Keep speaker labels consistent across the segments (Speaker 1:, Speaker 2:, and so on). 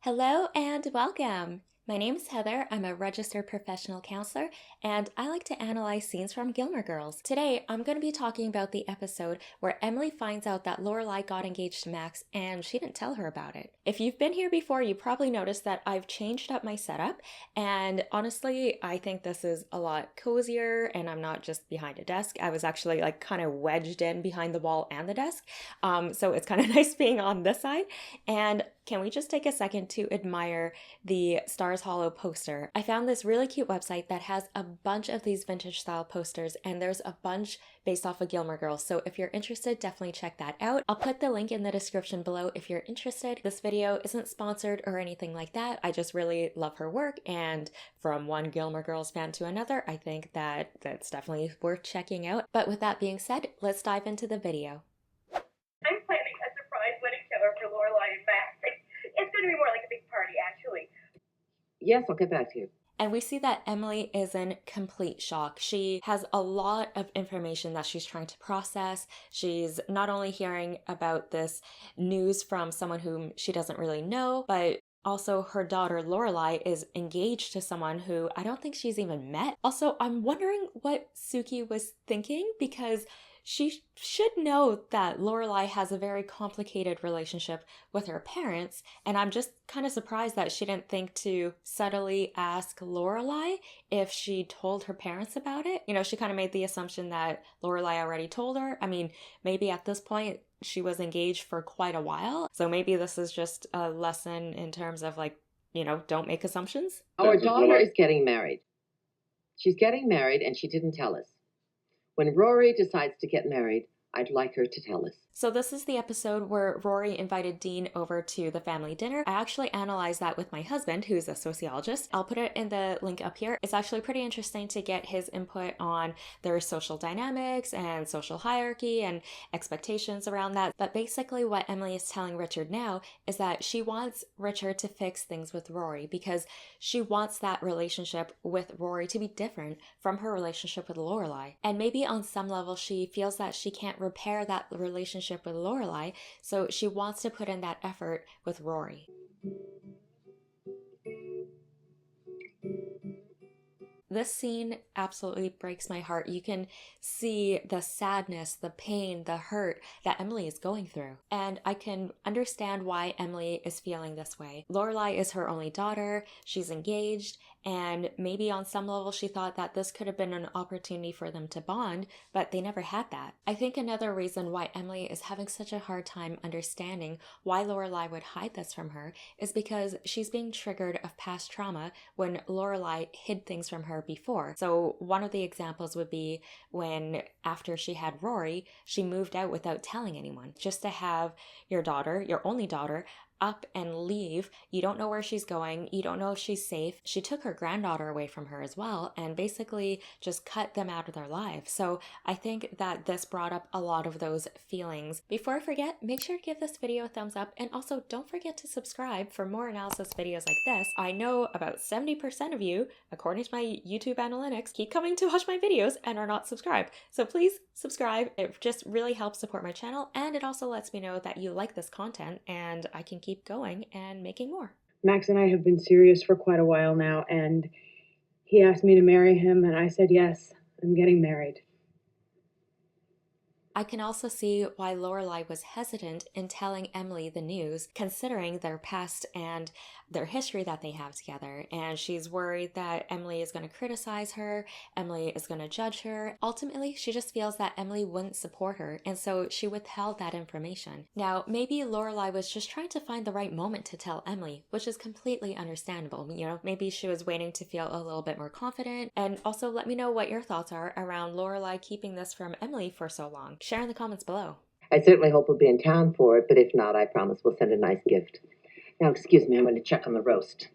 Speaker 1: Hello and welcome. My name is Heather. I'm a registered professional counselor, and I like to analyze scenes from Gilmore Girls. Today, I'm going to be talking about the episode where Emily finds out that Lorelai got engaged to Max and she didn't tell her about it. If you've been here before, you probably noticed that I've changed up my setup, and honestly, I think this is a lot cozier and I'm not just behind a desk. I was actually kind of wedged in behind the wall and the desk. So it's kind of nice being on this side. And can we just take a second to admire the Stars Hollow poster? I found this really cute website that has a bunch of these vintage style posters, and there's a bunch based off of Gilmore Girls. So if you're interested, definitely check that out. I'll put the link in the description below if you're interested. This video isn't sponsored or anything like that. I just really love her work, and from one Gilmore Girls fan to another, I think that that's definitely worth checking out. But with that being said, let's dive into the video.
Speaker 2: I'm planning a surprise wedding shower for Lorelai and Max. It's going to be more like a big party, actually.
Speaker 3: Yes, I'll get back to you.
Speaker 1: And we see that Emily is in complete shock. She has a lot of information that she's trying to process. She's not only hearing about this news from someone whom she doesn't really know, but also her daughter Lorelai is engaged to someone who I don't think she's even met. Also, I'm wondering what Suki was thinking, because she should know that Lorelai has a very complicated relationship with her parents, and I'm just kind of surprised that she didn't think to subtly ask Lorelai if she told her parents about it. You know, she kind of made the assumption that Lorelai already told her. I mean, maybe at this point she was engaged for quite a while, so maybe this is just a lesson in terms of don't make assumptions.
Speaker 3: Our daughter is getting married. She's getting married and she didn't tell us. When Rory decides to get married, I'd like her to tell us.
Speaker 1: So this is the episode where Rory invited Dean over to the family dinner. I actually analyzed that with my husband, who's a sociologist. I'll put it in the link up here. It's actually pretty interesting to get his input on their social dynamics and social hierarchy and expectations around that. But basically what Emily is telling Richard now is that she wants Richard to fix things with Rory, because she wants that relationship with Rory to be different from her relationship with Lorelai. And maybe on some level she feels that she can't repair that relationship with Lorelai, so she wants to put in that effort with Rory. This scene absolutely breaks my heart. You can see the sadness, the pain, the hurt that Emily is going through. And I can understand why Emily is feeling this way. Lorelai is her only daughter, she's engaged, and maybe on some level she thought that this could have been an opportunity for them to bond, but they never had that. I think another reason why Emily is having such a hard time understanding why Lorelai would hide this from her is because she's being triggered of past trauma when Lorelai hid things from her before. So one of the examples would be when, after she had Rory, she moved out without telling anyone. Just to have your daughter, your only daughter, up and leave. You don't know where she's going. You don't know if she's safe. She took her granddaughter away from her as well and basically just cut them out of their lives. So I think that this brought up a lot of those feelings. Before I forget, make sure to give this video a thumbs up, and also don't forget to subscribe for more analysis videos like this. I know about 70% of you, according to my YouTube analytics, keep coming to watch my videos and are not subscribed. So please subscribe. It just really helps support my channel, and it also lets me know that you like this content and I can keep going and making more.
Speaker 4: Max and I have been serious for quite a while now, and he asked me to marry him, and I said yes, I'm getting married.
Speaker 1: I can also see why Lorelai was hesitant in telling Emily the news, considering their past and their history that they have together. And she's worried that Emily is going to criticize her, Emily is going to judge her. Ultimately, she just feels that Emily wouldn't support her, and so she withheld that information. Now, maybe Lorelai was just trying to find the right moment to tell Emily, which is completely understandable. You know, maybe she was waiting to feel a little bit more confident. And also let me know what your thoughts are around Lorelai keeping this from Emily for so long. Share in the comments below.
Speaker 3: I certainly hope we'll be in town for it, but if not, I promise we'll send a nice gift. Now, excuse me, I'm going to check on the roast.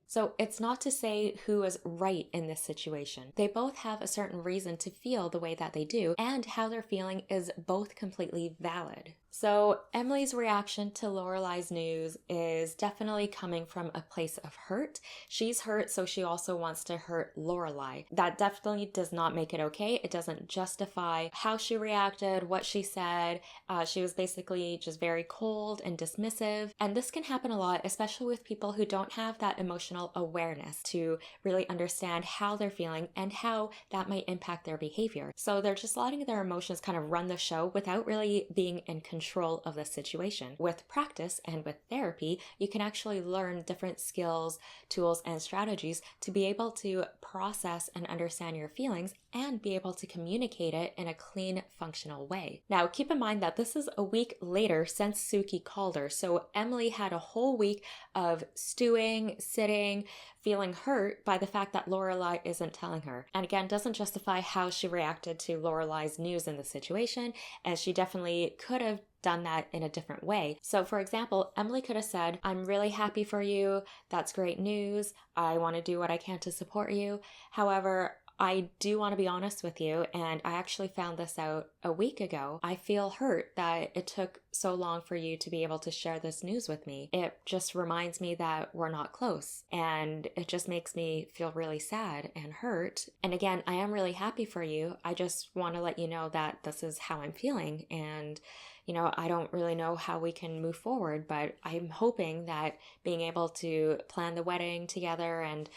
Speaker 1: So it's not to say who is right in this situation. They both have a certain reason to feel the way that they do, and how they're feeling is both completely valid. So Emily's reaction to Lorelai's news is definitely coming from a place of hurt. She's hurt, so she also wants to hurt Lorelai. That definitely does not make it okay. It doesn't justify how she reacted, what she said. She was basically just very cold and dismissive. And this can happen a lot, especially with people who don't have that emotional awareness to really understand how they're feeling and how that might impact their behavior. So they're just letting their emotions kind of run the show without really being in control of the situation. With practice and with therapy, you can actually learn different skills, tools, and strategies to be able to process and understand your feelings and be able to communicate it in a clean, functional way. Now, keep in mind that this is a week later since Suki called her, so Emily had a whole week of stewing, sitting, feeling hurt by the fact that Lorelai isn't telling her. And again, doesn't justify how she reacted to Lorelai's news in the situation, and she definitely could have done that in a different way. So for example, Emily could have said, "I'm really happy for you. That's great news. I want to do what I can to support you. However, I do want to be honest with you, and I actually found this out a week ago. I feel hurt that it took so long for you to be able to share this news with me. It just reminds me that we're not close, and it just makes me feel really sad and hurt. And again, I am really happy for you. I just want to let you know that this is how I'm feeling, and I don't really know how we can move forward, but I'm hoping that being able to plan the wedding together and,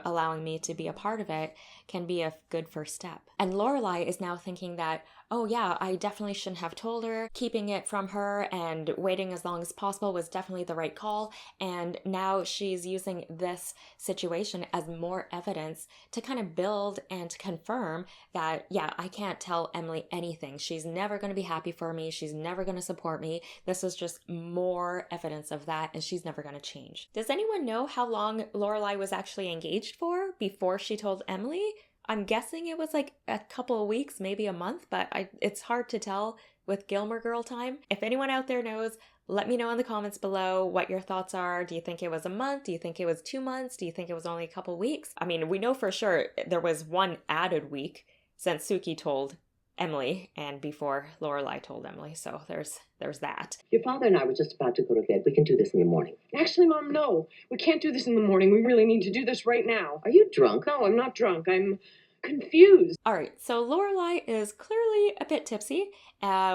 Speaker 1: allowing me to be a part of it can be a good first step." And Lorelai is now thinking that, oh yeah, I definitely shouldn't have told her. Keeping it from her and waiting as long as possible was definitely the right call. And now she's using this situation as more evidence to kind of build and to confirm that, yeah, I can't tell Emily anything. She's never going to be happy for me. She's never going to support me. This is just more evidence of that, and she's never going to change. Does anyone know how long Lorelai was actually engaged for before she told Emily? I'm guessing it was like a couple of weeks, maybe a month, but it's hard to tell with Gilmore Girl time. If anyone out there knows, let me know in the comments below what your thoughts are. Do you think it was a month? Do you think it was 2 months? Do you think it was only a couple of weeks? I mean, we know for sure there was one added week since Suki told Emily and before Lorelai told Emily, so there's that.
Speaker 3: Your father and I were just about to go to bed. We can do this in the morning.
Speaker 4: Actually, Mom, no. We can't do this in the morning. We really need to do this right now.
Speaker 3: Are you drunk?
Speaker 4: No, I'm not drunk. I'm confused.
Speaker 1: All right, so Lorelai is clearly a bit tipsy,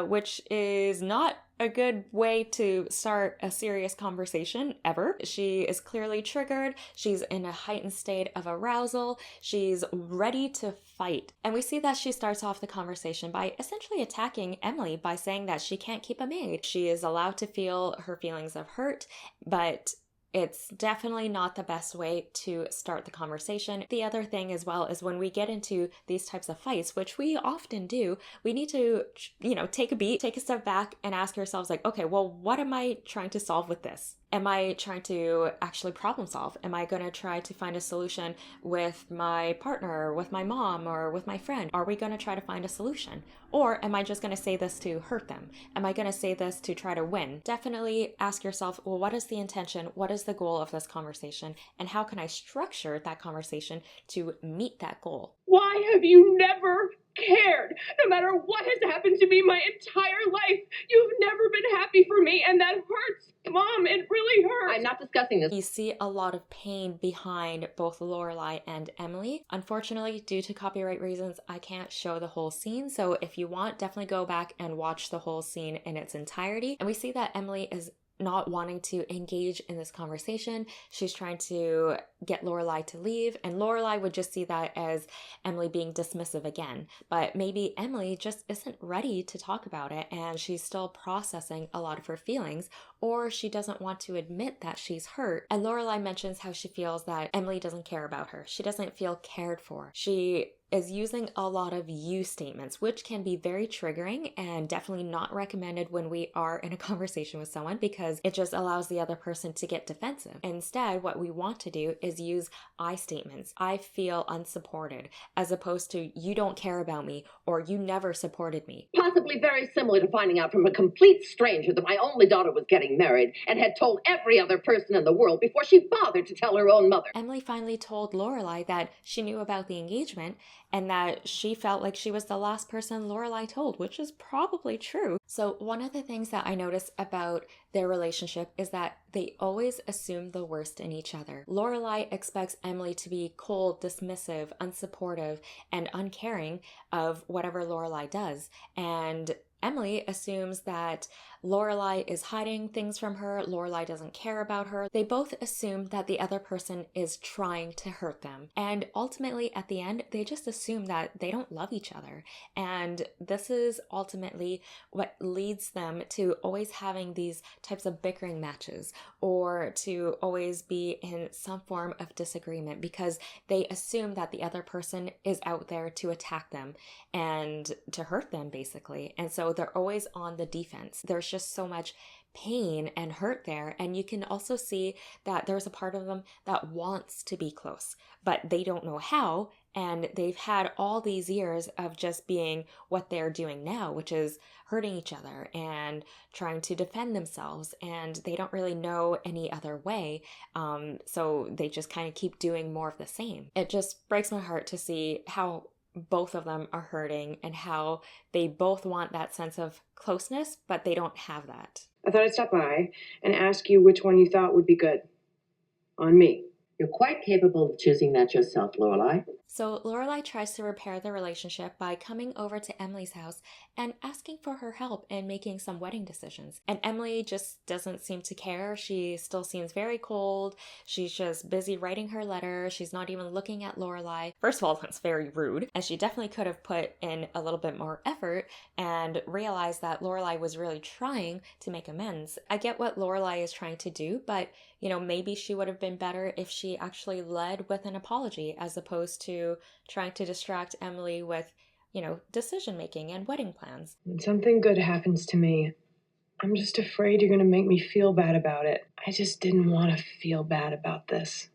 Speaker 1: which is not a good way to start a serious conversation ever. She is clearly triggered. She's in a heightened state of arousal. She's ready to fight. And we see that she starts off the conversation by essentially attacking Emily by saying that she can't keep a maid. She is allowed to feel her feelings of hurt, but it's definitely not the best way to start the conversation. The other thing as well is when we get into these types of fights, which we often do, we need to, take a beat, take a step back and ask ourselves like, okay, well, what am I trying to solve with this? Am I trying to actually problem solve? Am I going to try to find a solution with my partner, with my mom, or with my friend? Are we going to try to find a solution? Or am I just going to say this to hurt them? Am I going to say this to try to win? Definitely ask yourself, well, what is the intention? What is the goal of this conversation? And how can I structure that conversation to meet that goal?
Speaker 4: Why have you never cared? No matter what has happened to me my entire life, you've never been happy for me, and that hurts. Mom, it really hurts.
Speaker 3: I'm not discussing this.
Speaker 1: You see a lot of pain behind both Lorelai and Emily. Unfortunately, due to copyright reasons, I can't show the whole scene. So if you want, definitely go back and watch the whole scene in its entirety. And we see that Emily is not wanting to engage in this conversation. She's trying to get Lorelai to leave, and Lorelai would just see that as Emily being dismissive again. But maybe Emily just isn't ready to talk about it, and she's still processing a lot of her feelings, or she doesn't want to admit that she's hurt. And Lorelai mentions how she feels that Emily doesn't care about her. She doesn't feel cared for. She is using a lot of you statements, which can be very triggering and definitely not recommended when we are in a conversation with someone, because it just allows the other person to get defensive. Instead, what we want to do is use I statements. I feel unsupported, as opposed to you don't care about me or you never supported me.
Speaker 3: Possibly very similar to finding out from a complete stranger that my only daughter was getting married and had told every other person in the world before she bothered to tell her own mother.
Speaker 1: Emily finally told Lorelai that she knew about the engagement, and that she felt like she was the last person Lorelai told, which is probably true. So one of the things that I notice about their relationship is that they always assume the worst in each other. Lorelai expects Emily to be cold, dismissive, unsupportive, and uncaring of whatever Lorelai does, and Emily assumes that Lorelai is hiding things from her, Lorelai doesn't care about her. They both assume that the other person is trying to hurt them. And ultimately, at the end, they just assume that they don't love each other. And this is ultimately what leads them to always having these types of bickering matches, or to always be in some form of disagreement, because they assume that the other person is out there to attack them and to hurt them, basically. And so they're always on the defense. There's just so much pain and hurt there. And you can also see that there's a part of them that wants to be close, but they don't know how. And they've had all these years of just being what they're doing now, which is hurting each other and trying to defend themselves. And they don't really know any other way. So they just kind of keep doing more of the same. It just breaks my heart to see how both of them are hurting and how they both want that sense of closeness, but they don't have that.
Speaker 5: I thought I'd stop by and ask you which one you thought would be good on me.
Speaker 3: You're quite capable of choosing that yourself, Lorelai.
Speaker 1: So Lorelai tries to repair the relationship by coming over to Emily's house and asking for her help in making some wedding decisions. And Emily just doesn't seem to care. She still seems very cold. She's just busy writing her letter. She's not even looking at Lorelai. First of all, that's very rude. And she definitely could have put in a little bit more effort and realized that Lorelai was really trying to make amends. I get what Lorelai is trying to do, but maybe she would have been better if she actually led with an apology as opposed to trying to distract Emily with, decision making and wedding plans.
Speaker 5: When something good happens to me, I'm just afraid you're going to make me feel bad about it. I just didn't want to feel bad about this.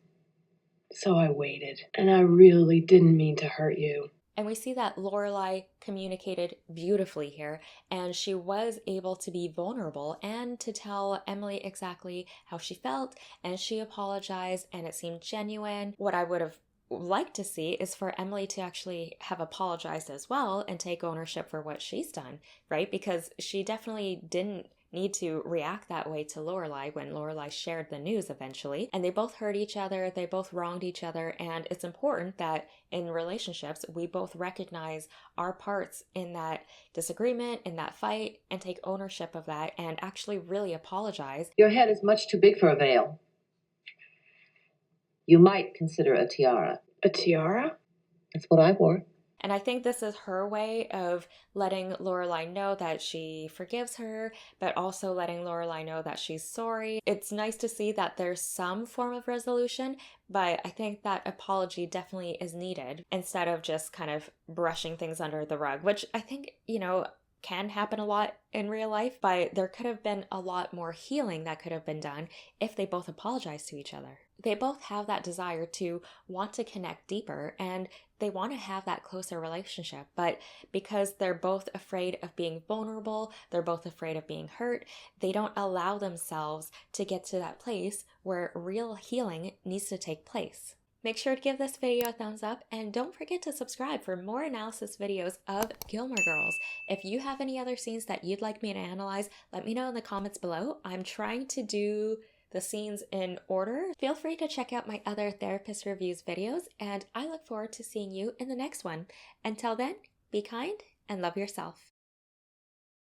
Speaker 5: So I waited, and I really didn't mean to hurt you.
Speaker 1: And we see that Lorelai communicated beautifully here, and she was able to be vulnerable and to tell Emily exactly how she felt, and she apologized, and it seemed genuine. What I would have liked to see is for Emily to actually have apologized as well and take ownership for what she's done, right? Because she definitely didn't need to react that way to Lorelai when Lorelai shared the news eventually. And they both hurt each other, they both wronged each other, and it's important that in relationships we both recognize our parts in that disagreement, in that fight, and take ownership of that and actually really apologize.
Speaker 3: Your head is much too big for a veil. You might consider a tiara.
Speaker 5: A tiara?
Speaker 3: That's what I wore.
Speaker 1: And I think this is her way of letting Lorelai know that she forgives her, but also letting Lorelai know that she's sorry. It's nice to see that there's some form of resolution, but I think that apology definitely is needed instead of just kind of brushing things under the rug, which I think, can happen a lot in real life, but there could have been a lot more healing that could have been done if they both apologized to each other. They both have that desire to want to connect deeper and they want to have that closer relationship, but because they're both afraid of being vulnerable, they're both afraid of being hurt, they don't allow themselves to get to that place where real healing needs to take place. Make sure to give this video a thumbs up and don't forget to subscribe for more analysis videos of Gilmore Girls. If you have any other scenes that you'd like me to analyze, let me know in the comments below. I'm trying to do the scenes in order. Feel free to check out my other therapist reviews videos, and I look forward to seeing you in the next one. Until then, be kind and love yourself.